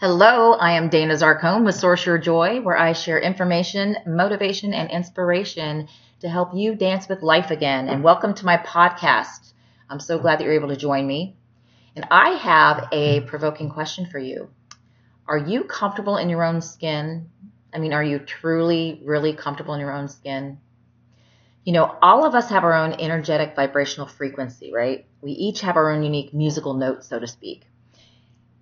Hello, I am Dana Zarcone with Source Your Joy, where I share information, motivation, and inspiration to help you dance with life again. And welcome to my podcast. I'm so glad that you're able to join me. And I have a provoking question for you. Are you comfortable in your own skin? Are you truly, really comfortable in your own skin? All of us have our own energetic vibrational frequency, right? We each have our own unique musical notes, so to speak.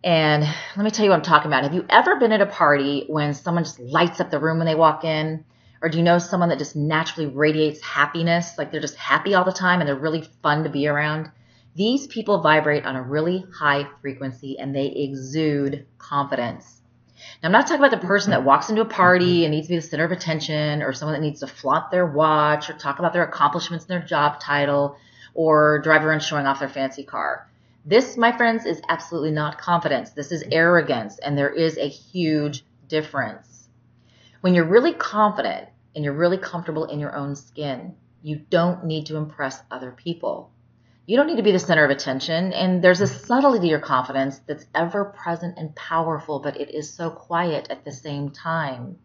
And let me tell you what I'm talking about. Have you ever been at a party when someone just lights up the room when they walk in? Or do you know someone that just naturally radiates happiness? Like they're just happy all the time and they're really fun to be around? These people vibrate on a really high frequency and they exude confidence. Now, I'm not talking about the person that walks into a party and needs to be the center of attention, or someone that needs to flaunt their watch or talk about their accomplishments and their job title, or drive around showing off their fancy car. This, my friends, is absolutely not confidence. This is arrogance, and there is a huge difference. When you're really confident and you're really comfortable in your own skin, you don't need to impress other people. You don't need to be the center of attention, and there's a subtlety to your confidence that's ever present and powerful, but it is so quiet at the same time.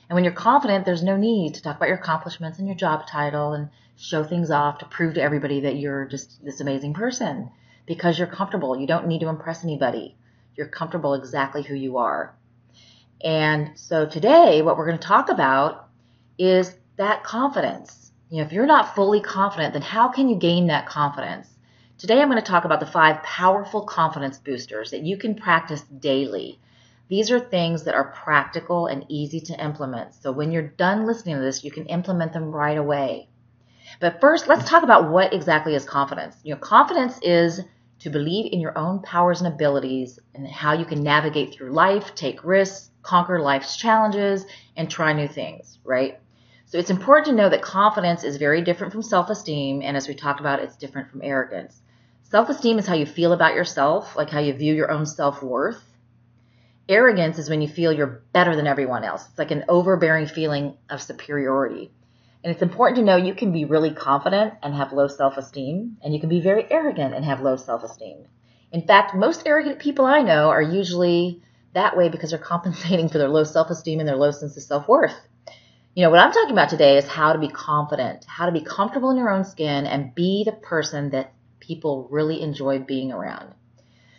And when you're confident, there's no need to talk about your accomplishments and your job title and show things off to prove to everybody that you're just this amazing person. Because you're comfortable. You don't need to impress anybody. You're comfortable exactly who you are. And so today, what we're going to talk about is that confidence. If you're not fully confident, then how can you gain that confidence? Today, I'm going to talk about the 5 powerful confidence boosters that you can practice daily. These are things that are practical and easy to implement. So when you're done listening to this, you can implement them right away. But first, let's talk about what exactly is confidence. Confidence is to believe in your own powers and abilities and how you can navigate through life, take risks, conquer life's challenges, and try new things, right? So it's important to know that confidence is very different from self-esteem, and as we talked about, it's different from arrogance. Self-esteem is how you feel about yourself, like how you view your own self-worth. Arrogance is when you feel you're better than everyone else. It's like an overbearing feeling of superiority. And it's important to know you can be really confident and have low self-esteem, and you can be very arrogant and have low self-esteem. In fact, most arrogant people I know are usually that way because they're compensating for their low self-esteem and their low sense of self-worth. What I'm talking about today is how to be confident, how to be comfortable in your own skin and be the person that people really enjoy being around.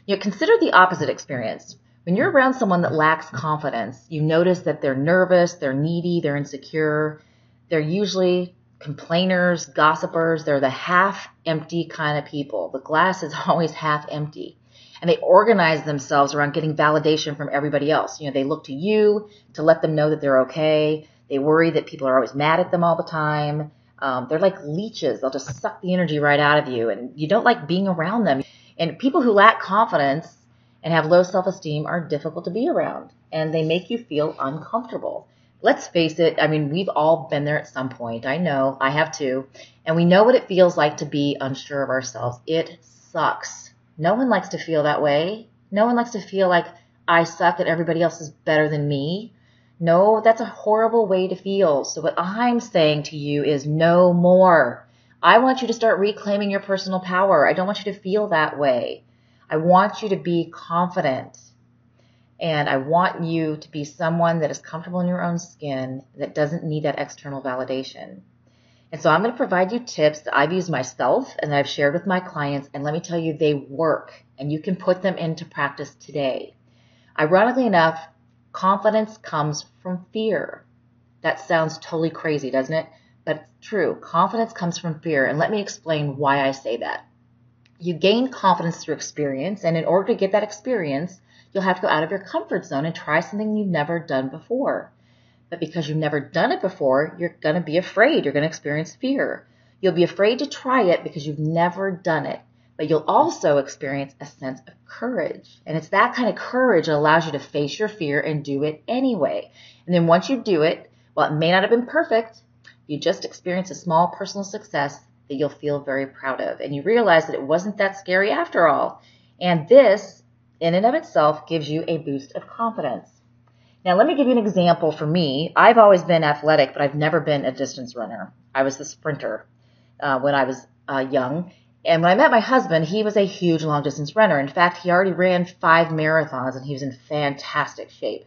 Consider the opposite experience. When you're around someone that lacks confidence, you notice that they're nervous, they're needy, they're insecure. They're usually complainers, gossipers. They're the half-empty kind of people. The glass is always half empty. And they organize themselves around getting validation from everybody else. They look to you to let them know that they're okay. They worry that people are always mad at them all the time. They're like leeches. They'll just suck the energy right out of you. And you don't like being around them. And people who lack confidence and have low self-esteem are difficult to be around. And they make you feel uncomfortable. Let's face it, we've all been there at some point. I know, I have too. And we know what it feels like to be unsure of ourselves. It sucks. No one likes to feel that way. No one likes to feel like I suck and everybody else is better than me. No, that's a horrible way to feel. So what I'm saying to you is no more. I want you to start reclaiming your personal power. I don't want you to feel that way. I want you to be confident. And I want you to be someone that is comfortable in your own skin, that doesn't need that external validation. And so I'm going to provide you tips that I've used myself and that I've shared with my clients. And let me tell you, they work. And you can put them into practice today. Ironically enough, confidence comes from fear. That sounds totally crazy, doesn't it? But it's true. Confidence comes from fear. And let me explain why I say that. You gain confidence through experience. And in order to get that experience, you'll have to go out of your comfort zone and try something you've never done before. But because you've never done it before, you're going to be afraid. You're going to experience fear. You'll be afraid to try it because you've never done it. But you'll also experience a sense of courage. And it's that kind of courage that allows you to face your fear and do it anyway. And then once you do it, while it may not have been perfect, you just experience a small personal success that you'll feel very proud of. And you realize that it wasn't that scary after all. And this, in and of itself, gives you a boost of confidence. Now, let me give you an example for me. I've always been athletic, but I've never been a distance runner. I was the sprinter when I was young. And when I met my husband, he was a huge long distance runner. In fact, he already ran 5 marathons and he was in fantastic shape.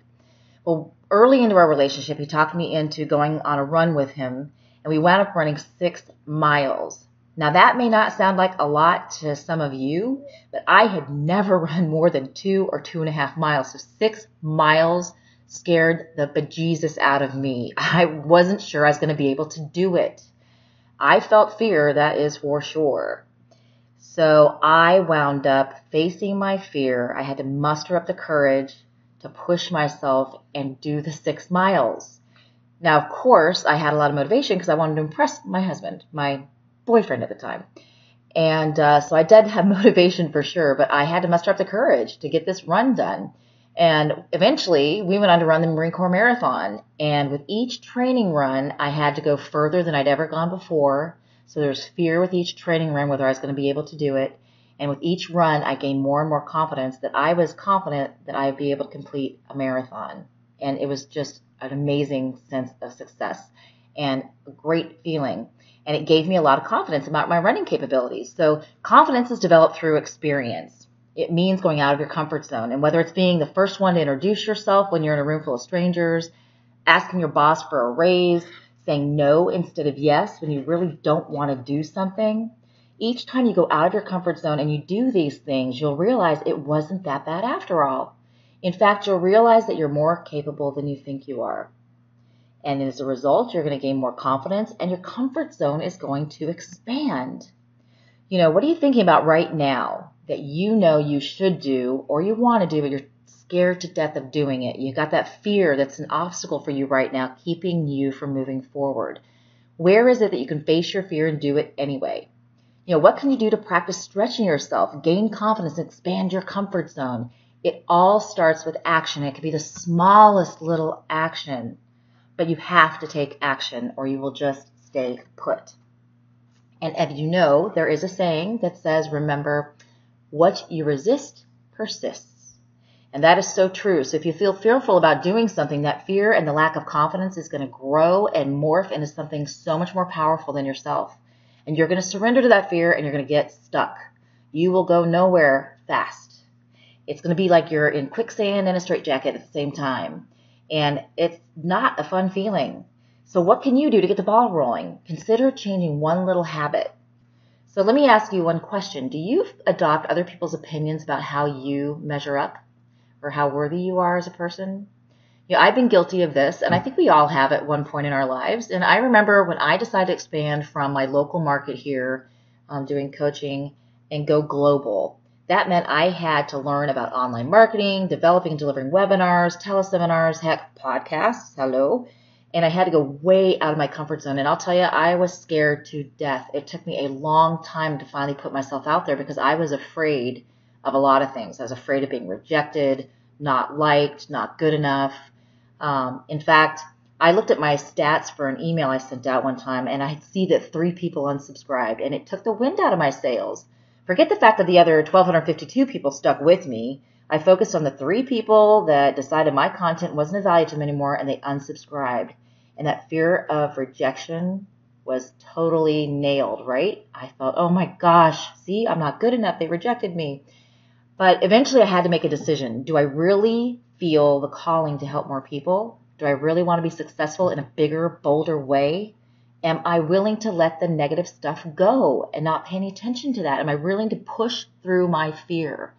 Well, early into our relationship, he talked me into going on a run with him, and we wound up running 6 miles. Now, that may not sound like a lot to some of you, but I had never run more than 2 or 2.5 miles. So 6 miles scared the bejesus out of me. I wasn't sure I was going to be able to do it. I felt fear, that is for sure. So I wound up facing my fear. I had to muster up the courage to push myself and do the 6 miles. Now, of course, I had a lot of motivation because I wanted to impress my husband, my boyfriend at the time. And so I did have motivation for sure, but I had to muster up the courage to get this run done. And eventually, we went on to run the Marine Corps Marathon. And with each training run, I had to go further than I'd ever gone before. So there's fear with each training run, whether I was going to be able to do it. And with each run, I gained more and more confidence that I was confident that I would be able to complete a marathon. And it was just an amazing sense of success and a great feeling. And it gave me a lot of confidence about my running capabilities. So confidence is developed through experience. It means going out of your comfort zone. And whether it's being the first one to introduce yourself when you're in a room full of strangers, asking your boss for a raise, saying no instead of yes when you really don't want to do something. Each time you go out of your comfort zone and you do these things, you'll realize it wasn't that bad after all. In fact, you'll realize that you're more capable than you think you are. And as a result, you're going to gain more confidence and your comfort zone is going to expand. You know, what are you thinking about right now that you know you should do or you want to do, but you're scared to death of doing it? You got that fear that's an obstacle for you right now, keeping you from moving forward. Where is it that you can face your fear and do it anyway? You know, what can you do to practice stretching yourself, gain confidence, expand your comfort zone? It all starts with action. It could be the smallest little action, but you have to take action or you will just stay put. And as you know, there is a saying that says, remember, what you resist persists. And that is so true. So if you feel fearful about doing something, that fear and the lack of confidence is going to grow and morph into something so much more powerful than yourself. And you're going to surrender to that fear and you're going to get stuck. You will go nowhere fast. It's going to be like you're in quicksand and a straitjacket at the same time. And it's not a fun feeling. So what can you do to get the ball rolling? Consider changing one little habit. So let me ask you one question. Do you adopt other people's opinions about how you measure up or how worthy you are as a person? You know, I've been guilty of this, and I think we all have at one point in our lives. And I remember when I decided to expand from my local market here, doing coaching, and go global. That meant I had to learn about online marketing, developing and delivering webinars, teleseminars, heck, podcasts, hello. And I had to go way out of my comfort zone. And I'll tell you, I was scared to death. It took me a long time to finally put myself out there because I was afraid of a lot of things. I was afraid of being rejected, not liked, not good enough. In fact, I looked at my stats for an email I sent out one time, and I see that 3 people unsubscribed, and it took the wind out of my sails. Forget the fact that the other 1,252 people stuck with me. I focused on the 3 people that decided my content wasn't of value to them anymore, and they unsubscribed. And that fear of rejection was totally nailed, right? I thought, oh my gosh, see, I'm not good enough. They rejected me. But eventually I had to make a decision. Do I really feel the calling to help more people? Do I really want to be successful in a bigger, bolder way? Am I willing to let the negative stuff go and not pay any attention to that? Am I willing to push through my fear?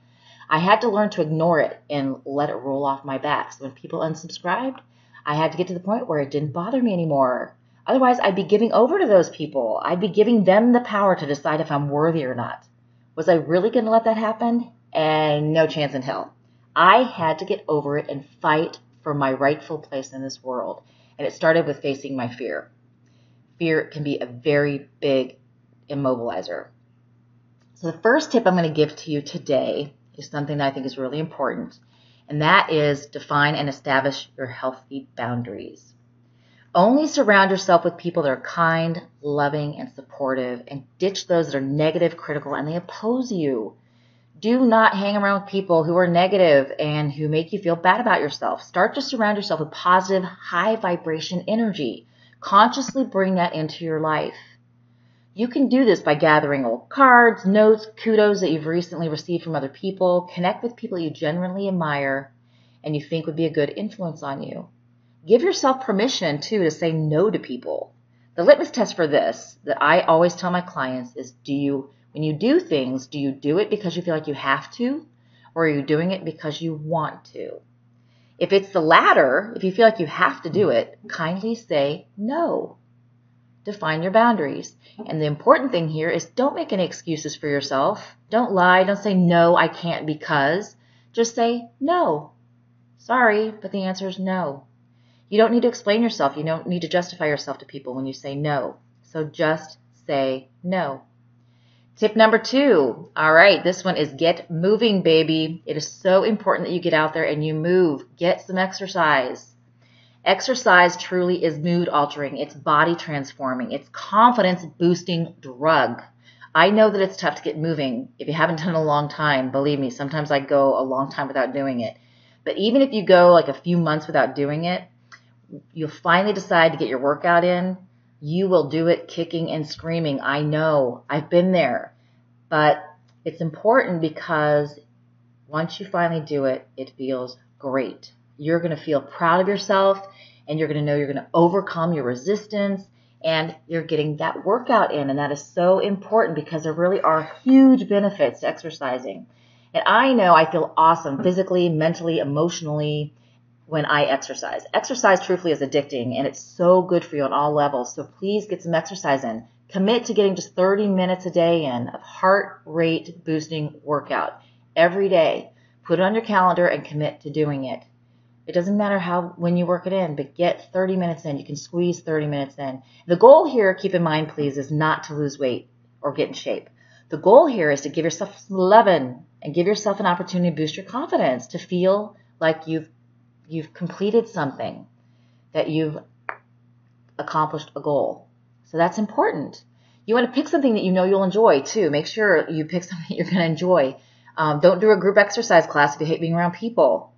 I had to learn to ignore it and let it roll off my back. So when people unsubscribed, I had to get to the point where it didn't bother me anymore. Otherwise, I'd be giving over to those people. I'd be giving them the power to decide if I'm worthy or not. Was I really going to let that happen? And no chance in hell. I had to get over it and fight for my rightful place in this world. And it started with facing my fear. Fear can be a very big immobilizer. So the first tip I'm going to give to you today is something that I think is really important. And that is define and establish your healthy boundaries. Only surround yourself with people that are kind, loving, and supportive, and ditch those that are negative, critical, and they oppose you. Do not hang around with people who are negative and who make you feel bad about yourself. Start to surround yourself with positive, high vibration energy. Consciously bring that into your life. You can do this by gathering old cards, notes, kudos that you've recently received from other people. Connect with people you genuinely admire and you think would be a good influence on you. Give yourself permission, too, to say no to people. The litmus test for this that I always tell my clients is, when you do things, do you do it because you feel like you have to, or are you doing it because you want to? If it's the latter, if you feel like you have to do it, kindly say no. Define your boundaries. And the important thing here is don't make any excuses for yourself. Don't lie. Don't say, no, I can't because. Just say, no. Sorry, but the answer is no. You don't need to explain yourself. You don't need to justify yourself to people when you say no. So just say no. Tip number 2. All right, this one is get moving, baby. It is so important that you get out there and you move. Get some exercise. Exercise truly is mood altering. It's body transforming. It's confidence boosting drug. I know that it's tough to get moving. If you haven't done it in a long time, believe me, sometimes I go a long time without doing it. But even if you go like a few months without doing it, you'll finally decide to get your workout in. You will do it kicking and screaming. I know. I've been there. But it's important because once you finally do it, it feels great. You're going to feel proud of yourself, and you're going to know you're going to overcome your resistance, and you're getting that workout in. And that is so important because there really are huge benefits to exercising. And I know I feel awesome physically, mentally, emotionally when I exercise. Exercise truthfully is addicting, and it's so good for you on all levels. So please get some exercise in. Commit to getting just 30 minutes a day in of heart rate boosting workout every day. Put it on your calendar and commit to doing it. It doesn't matter when you work it in, but get 30 minutes in. You can squeeze 30 minutes in. The goal here, keep in mind, please, is not to lose weight or get in shape. The goal here is to give yourself some loving and give yourself an opportunity to boost your confidence, to feel like you've completed something, that you've accomplished a goal. So that's important. You want to pick something that you know you'll enjoy too. Make sure you pick something you're going to enjoy. Don't do a group exercise class if you hate being around people.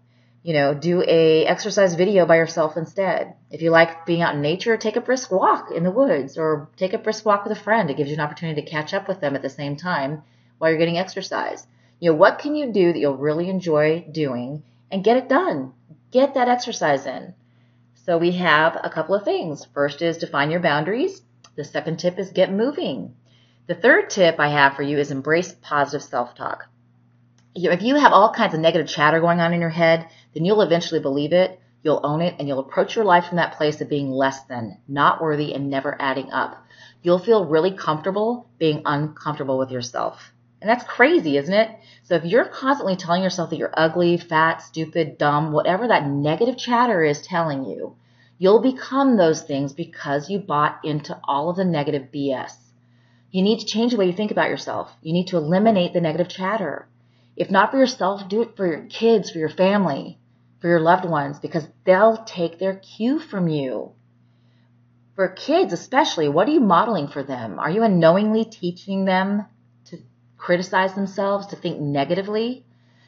Do a exercise video by yourself instead. If you like being out in nature, take a brisk walk in the woods or take a brisk walk with a friend. It gives you an opportunity to catch up with them at the same time while you're getting exercise. What can you do that you'll really enjoy doing and get it done? Get that exercise in. So we have a couple of things. First is define your boundaries. The second tip is get moving. The third tip I have for you is embrace positive self-talk. If you have all kinds of negative chatter going on in your head, then you'll eventually believe it, you'll own it, and you'll approach your life from that place of being less than, not worthy, and never adding up. You'll feel really comfortable being uncomfortable with yourself. And that's crazy, isn't it? So if you're constantly telling yourself that you're ugly, fat, stupid, dumb, whatever that negative chatter is telling you, you'll become those things because you bought into all of the negative BS. You need to change the way you think about yourself. You need to eliminate the negative chatter. If not for yourself, do it for your kids, for your family, for your loved ones, because they'll take their cue from you. For kids especially, what are you modeling for them? Are you unknowingly teaching them to criticize themselves, to think negatively?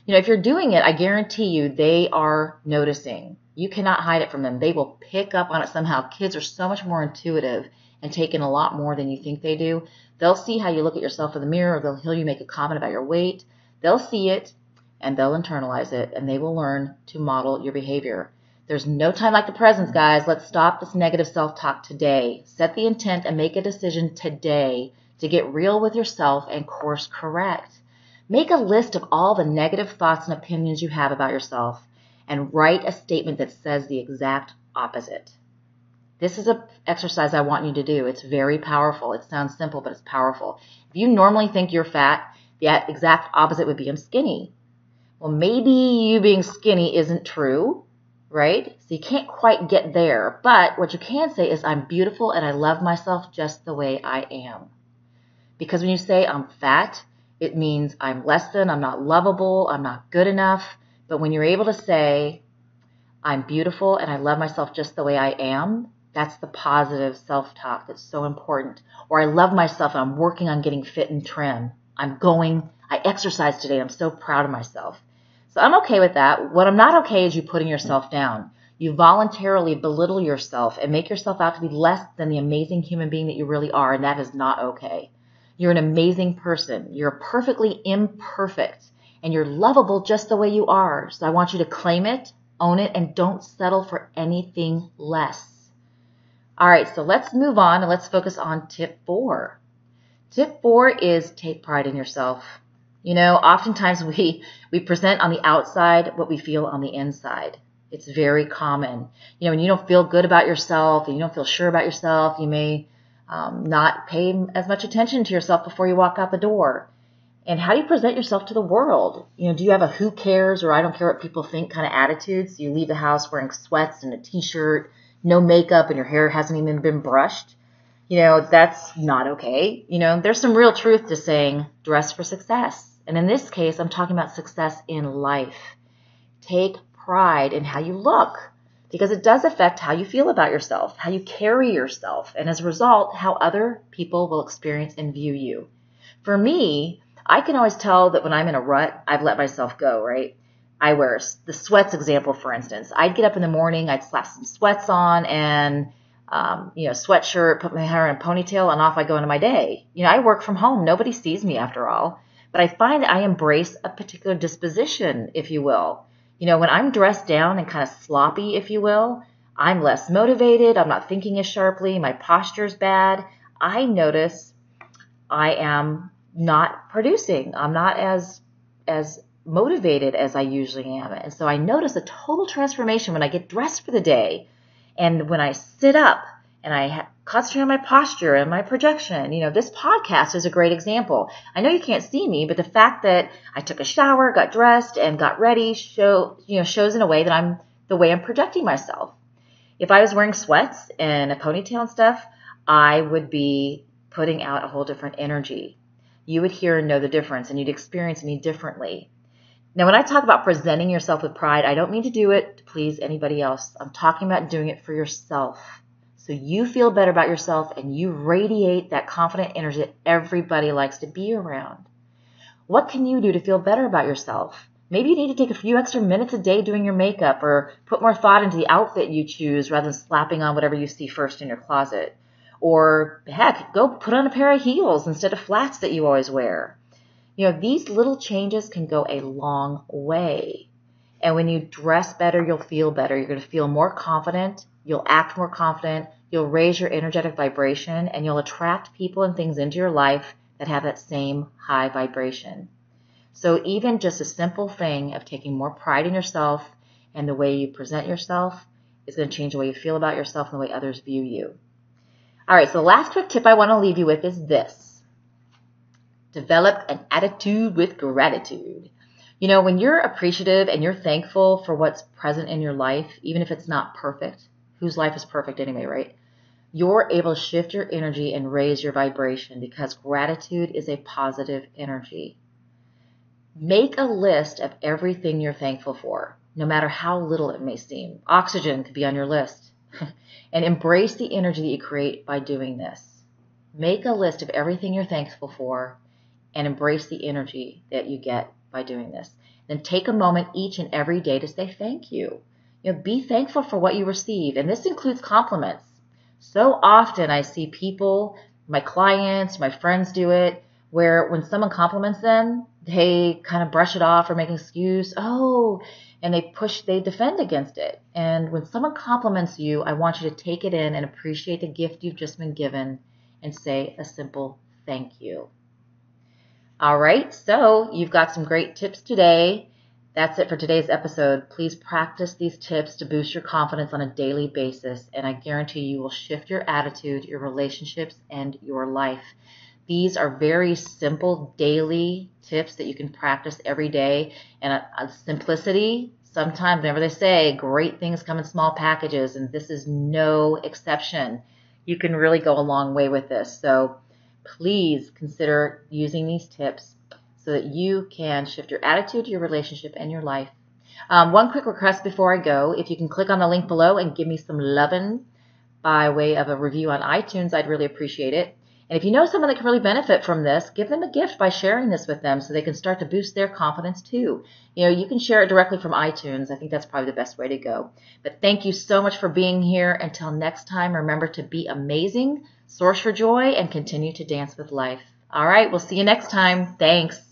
If you're doing it, I guarantee you they are noticing. You cannot hide it from them. They will pick up on it somehow. Kids are so much more intuitive and take in a lot more than you think they do. They'll see how you look at yourself in the mirror, or they'll hear you make a comment about your weight. They'll see it and they'll internalize it, and they will learn to model your behavior. There's no time like the present, guys. Let's stop this negative self-talk today. Set the intent and make a decision today to get real with yourself and course correct. Make a list of all the negative thoughts and opinions you have about yourself and write a statement that says the exact opposite. This is an exercise I want you to do. It's very powerful. It sounds simple, but it's powerful. If you normally think you're fat, the exact opposite would be I'm skinny. Well, maybe you being skinny isn't true, right? So you can't quite get there. But what you can say is I'm beautiful and I love myself just the way I am. Because when you say I'm fat, it means I'm less than, I'm not lovable, I'm not good enough. But when you're able to say I'm beautiful and I love myself just the way I am, that's the positive self-talk that's so important. Or I love myself and I'm working on getting fit and trim. I exercised today. I'm so proud of myself. So I'm okay with that. What I'm not okay is you putting yourself down. You voluntarily belittle yourself and make yourself out to be less than the amazing human being that you really are, and that is not okay. You're an amazing person. You're perfectly imperfect, and you're lovable just the way you are. So I want you to claim it, own it, and don't settle for anything less. All right, so let's move on and let's focus on tip 4. Tip 4 is take pride in yourself. Oftentimes we present on the outside what we feel on the inside. It's very common. When you don't feel good about yourself and you don't feel sure about yourself, you may not pay as much attention to yourself before you walk out the door. And how do you present yourself to the world? Do you have a who cares or I don't care what people think kind of attitude? So you leave the house wearing sweats and a t-shirt, no makeup, and your hair hasn't even been brushed. That's not okay. There's some real truth to saying dress for success. And in this case, I'm talking about success in life. Take pride in how you look, because it does affect how you feel about yourself, how you carry yourself, and as a result, how other people will experience and view you. For me, I can always tell that when I'm in a rut, I've let myself go, right? I wear the sweats example, for instance. I'd get up in the morning, I'd slap some sweats on and, sweatshirt, put my hair in a ponytail, and off I go into my day. I work from home. Nobody sees me after all. But I find that I embrace a particular disposition, if you will. When I'm dressed down and kind of sloppy, if you will, I'm less motivated. I'm not thinking as sharply. My posture's bad. I notice I am not producing. I'm not as motivated as I usually am. And so I notice a total transformation when I get dressed for the day and when I sit up and I concentrate on my posture and my projection. This podcast is a great example. I know you can't see me, but the fact that I took a shower, got dressed, and got ready shows in a way that I'm projecting myself. If I was wearing sweats and a ponytail and stuff, I would be putting out a whole different energy. You would hear and know the difference, and you'd experience me differently. Now, when I talk about presenting yourself with pride, I don't mean to do it to please anybody else. I'm talking about doing it for yourself. So you feel better about yourself and you radiate that confident energy that everybody likes to be around. What can you do to feel better about yourself? Maybe you need to take a few extra minutes a day doing your makeup or put more thought into the outfit you choose rather than slapping on whatever you see first in your closet. Or heck, go put on a pair of heels instead of flats that you always wear. These little changes can go a long way. And when you dress better, you'll feel better. You're going to feel more confident. You'll act more confident. You'll raise your energetic vibration, and you'll attract people and things into your life that have that same high vibration. So even just a simple thing of taking more pride in yourself and the way you present yourself is going to change the way you feel about yourself and the way others view you. All right, so the last quick tip I want to leave you with is this. Develop an attitude with gratitude. When you're appreciative and you're thankful for what's present in your life, even if it's not perfect, whose life is perfect anyway, right? You're able to shift your energy and raise your vibration because gratitude is a positive energy. Make a list of everything you're thankful for, no matter how little it may seem. Oxygen could be on your list. And embrace the energy that you create by doing this. Make a list of everything you're thankful for and embrace the energy that you get by doing this. Then take a moment each and every day to say thank you. Be thankful for what you receive, and this includes compliments. So often I see people, my clients, my friends do it, where when someone compliments them, they kind of brush it off or make an excuse. And they defend against it. And when someone compliments you, I want you to take it in and appreciate the gift you've just been given and say a simple thank you. All right, so you've got some great tips today. That's it for today's episode. Please practice these tips to boost your confidence on a daily basis, and I guarantee you will shift your attitude, your relationships, and your life. These are very simple daily tips that you can practice every day, and a simplicity. Sometimes, whenever they say, great things come in small packages, and this is no exception. You can really go a long way with this. So please consider using these tips so that you can shift your attitude, your relationship, and your life. One quick request before I go. If you can click on the link below and give me some lovin' by way of a review on iTunes, I'd really appreciate it. And if you know someone that can really benefit from this, give them a gift by sharing this with them so they can start to boost their confidence too. You can share it directly from iTunes. I think that's probably the best way to go. But thank you so much for being here. Until next time, remember to be amazing, source your joy, and continue to dance with life. All right, we'll see you next time. Thanks.